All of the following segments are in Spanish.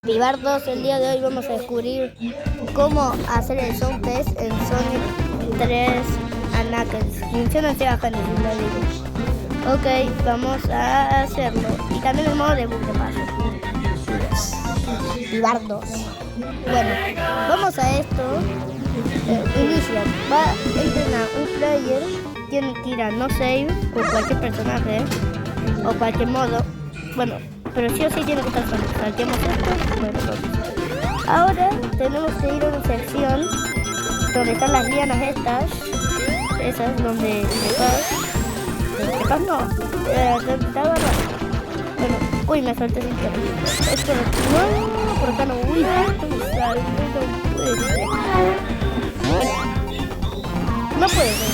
Pibardos, el día de hoy vamos a descubrir cómo hacer el sound test en Sonic 3 Knuckles. Funciona así bajando, si lo digo. Ok, vamos a hacerlo. Y también el modo de bucle paso. Pibardos. Bueno, vamos a esto. Inicia. Va a entrenar un player. Tiene que ir a no save con cualquier personaje o cualquier modo. Bueno, pero sí o sí tiene que estar solo. Saltemos esto. Bueno, ahora tenemos que ir a una sección donde están las lianas estas. Esas donde sepas no. Donde estaba bueno, uy, me salté sin querer. Esto no, por acá no. Uy, esto me sale. No puede ser. No puede ser.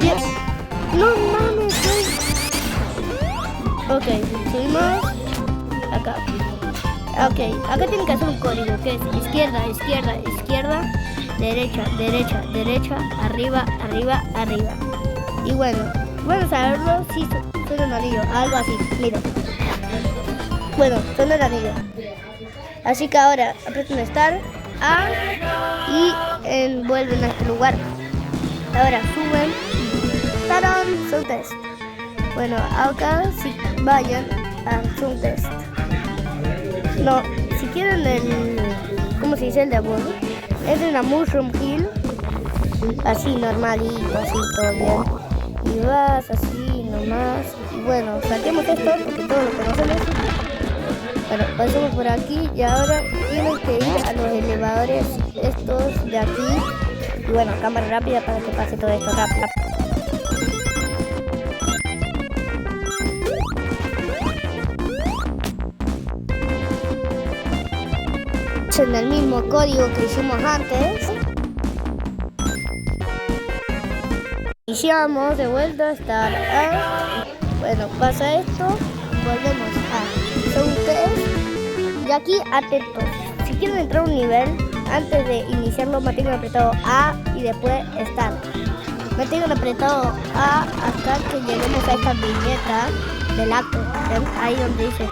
Bien. No mames, ok, subimos acá. Ok, acá tienen que hacer un código que es izquierda, izquierda, izquierda, derecha, derecha, derecha, arriba, arriba, arriba. Y bueno, vamos a verlo si suena un anillo, algo así, mira. Bueno, suena el anillo. Así que ahora aprietan Start, A y vuelven a este lugar. Ahora suben, ¡tarán! Sound test. Bueno, acá si vayan a Sound test. No, si quieren ¿cómo se dice? El de abajo. Entren a Mushroom Hill. Así normalito, así todo bien. Y vas así nomás. Y bueno, saquemos esto porque todos lo conocemos. Bueno, pasamos por aquí y ahora tienen que ir a los elevadores estos de aquí. Y bueno, cámara rápida para que pase todo esto rápido. En el mismo código que hicimos antes. Iniciamos de vuelta hasta bueno, pasa esto, volvemos a Sound test. Y aquí atentos, si quieren entrar a un nivel, antes de iniciarlo mantengan apretado A y después Start. Mantengan apretado A hasta que lleguemos a esta viñeta del acto, ahí donde dice